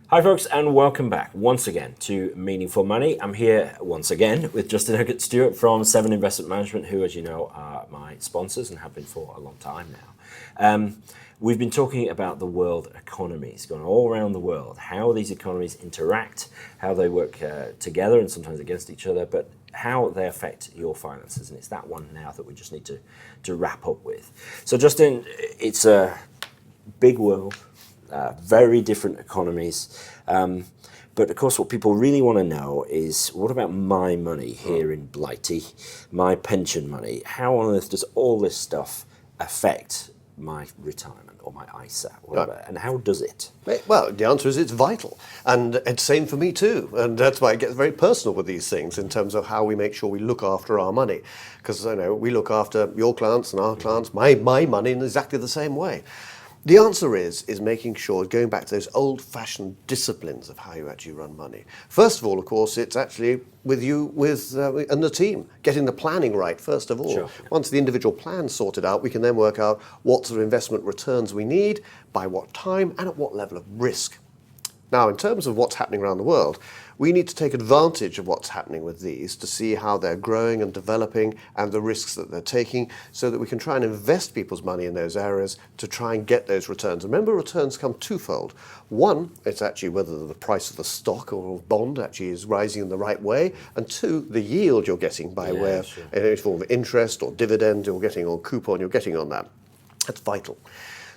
Hi folks, and welcome back once again to Meaningful Money. I'm here once again with Justin Hugget Stewart from Seven Investment Management, who, as you know, are my sponsors and have been for a long time now. We've been talking about the world economies, going all around the world, how these economies interact, how they work together and sometimes against each other, but how they affect your finances. And it's that one now that we just need to wrap up with. So Justin, it's a big world. Very different economies. But of course, what people really want to know is, what about my money here in Blighty, my pension money? How on earth does all this stuff affect my retirement or my ISA, whatever, right. And how does it? Well, the answer is it's vital. And it's same for me too. And that's why it gets very personal with these things in terms of how we make sure we look after our money. Because we look after your clients and our clients, my money in exactly the same way. The answer is making sure, going back to those old-fashioned disciplines of how you actually run money. First of all, of course, it's actually with you and the team, getting the planning right, first of all. Sure. Once the individual plan's sorted out, we can then work out what sort of investment returns we need, by what time, and at what level of risk. Now, in terms of what's happening around the world, we need to take advantage of what's happening with these to see how they're growing and developing and the risks that they're taking so that we can try and invest people's money in those areas to try and get those returns. Remember, returns come twofold. One, it's actually whether the price of the stock or bond actually is rising in the right way. And two, the yield you're getting by way of any form of interest or dividend you're getting or coupon you're getting on that. That's vital.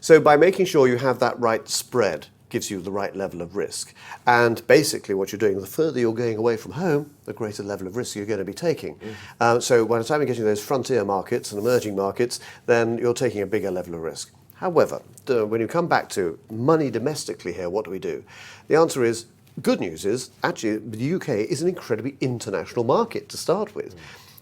So by making sure you have that right spread, gives you the right level of risk. And basically what you're doing, the further you're going away from home, the greater level of risk you're going to be taking. So by the time you're getting those frontier markets and emerging markets, then you're taking a bigger level of risk. However, when you come back to money domestically here, what do we do? The answer is, good news is, actually, the UK is an incredibly international market to start with.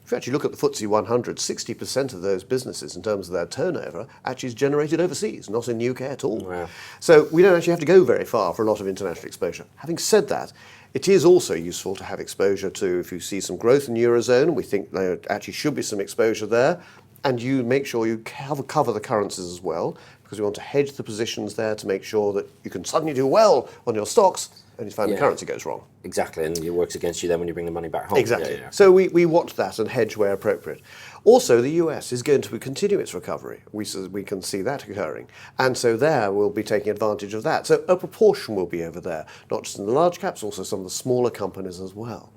If you actually look at the FTSE 100, 60% of those businesses, in terms of their turnover, actually is generated overseas, not in the UK at all. Wow. So we don't actually have to go very far for a lot of international exposure. Having said that, it is also useful to have exposure to, if you see some growth in the Eurozone, we think there actually should be some exposure there, and you make sure you cover the currencies as well, because we want to hedge the positions there to make sure that you can suddenly do well on your stocks, and you find the currency goes wrong. Exactly, and it works against you then when you bring the money back home. Exactly. So we watch that and hedge where appropriate. Also, the US is going to continue its recovery. We can see that occurring. And so there we'll be taking advantage of that. So a proportion will be over there, not just in the large caps, also some of the smaller companies as well.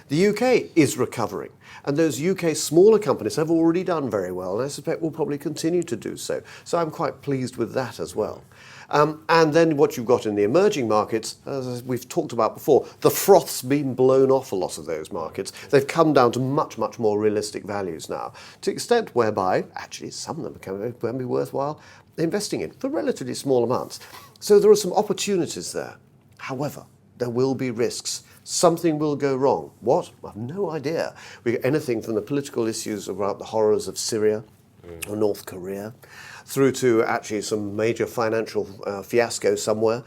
The UK is recovering, and those UK smaller companies have already done very well, and I suspect will probably continue to do so. So I'm quite pleased with that as well. And then what you've got in the emerging markets, as we've talked about before, the froth's been blown off a lot of those markets. They've come down to much, much more realistic values now, to the extent whereby, actually, some of them can be worthwhile investing in for relatively small amounts. So there are some opportunities there. However, there will be risks. Something will go wrong. What? I have no idea. We get anything from the political issues about the horrors of Syria or North Korea, through to actually some major financial fiasco somewhere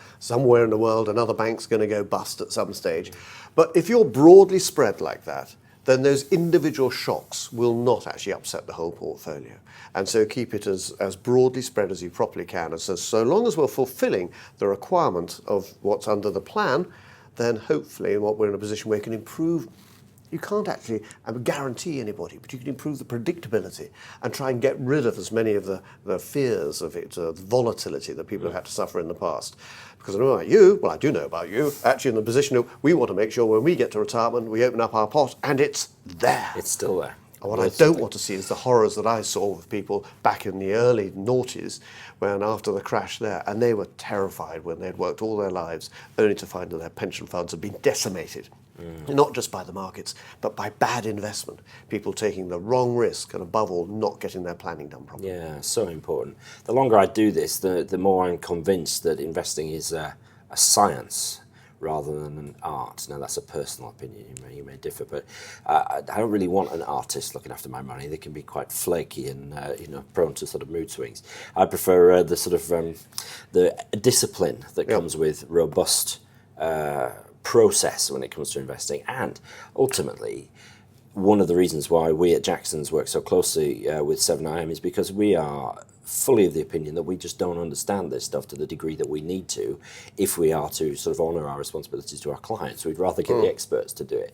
in the world. Another bank's going to go bust at some stage. But if you're broadly spread like that, then those individual shocks will not actually upset the whole portfolio. And so keep it as broadly spread as you properly can. And so long as we're fulfilling the requirement of what's under the plan, then hopefully we're in a position where you can improve. You can't actually guarantee anybody, but you can improve the predictability and try and get rid of as many of the fears of it, the volatility that people have had to suffer in the past. Because I know about you, well, I do know about you, actually in the position of we want to make sure when we get to retirement, we open up our pot and it's there. It's still there. And what I don't want to see is the horrors that I saw with people back in the early noughties, when after the crash there, and they were terrified when they'd worked all their lives only to find that their pension funds had been decimated. Not just by the markets, but by bad investment. People taking the wrong risk and above all, not getting their planning done properly. Yeah, so important. The longer I do this, the more I'm convinced that investing is a science rather than an art. Now, that's a personal opinion. You may differ, but I don't really want an artist looking after my money. They can be quite flaky and prone to sort of mood swings. I prefer the sort of the discipline that comes with robust process when it comes to investing, and ultimately one of the reasons why we at Jackson's work so closely with 7IM is because we are fully of the opinion that we just don't understand this stuff to the degree that we need to if we are to sort of honour our responsibilities to our clients. We'd rather get the experts to do it.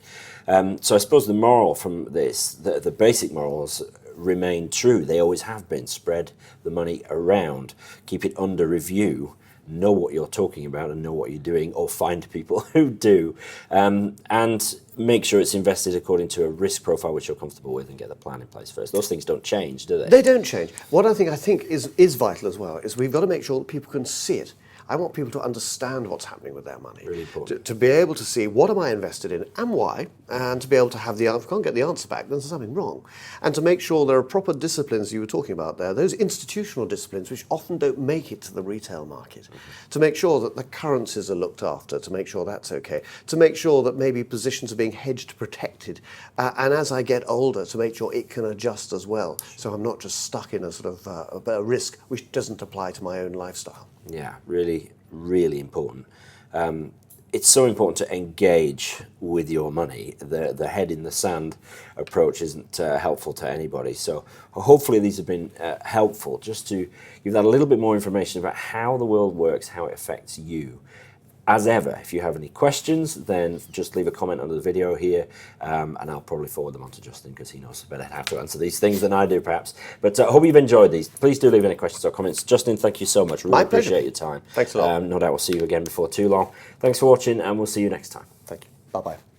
So I suppose the moral from this, the basic morals remain true. They always have been. Spread the money around, keep it under review, know what you're talking about and know what you're doing, or find people who do, and make sure it's invested according to a risk profile which you're comfortable with, and get the plan in place first. Those things don't change, do they? They don't change. What I think is vital as well is we've got to make sure that people can see it. I want people to understand what's happening with their money. Really important. To be able to see what am I invested in and why, and to be able to have the answer. If I can't get the answer back, then there's something wrong. And to make sure there are proper disciplines you were talking about there, those institutional disciplines which often don't make it to the retail market. To make sure that the currencies are looked after, to make sure that's okay. To make sure that maybe positions are being hedged, protected. And as I get older, to make sure it can adjust as well. So I'm not just stuck in a sort of a risk which doesn't apply to my own lifestyle. Yeah, really, really important. It's so important to engage with your money. The head in the sand approach isn't helpful to anybody. So hopefully these have been helpful just to give that a little bit more information about how the world works, how it affects you. As ever, if you have any questions, then just leave a comment under the video here, and I'll probably forward them on to Justin because he knows better how to answer these things than I do, perhaps. But I hope you've enjoyed these. Please do leave any questions or comments. Justin, thank you so much. Really appreciate your time. Thanks a lot. No doubt we'll see you again before too long. Thanks for watching, and we'll see you next time. Thank you. Bye-bye.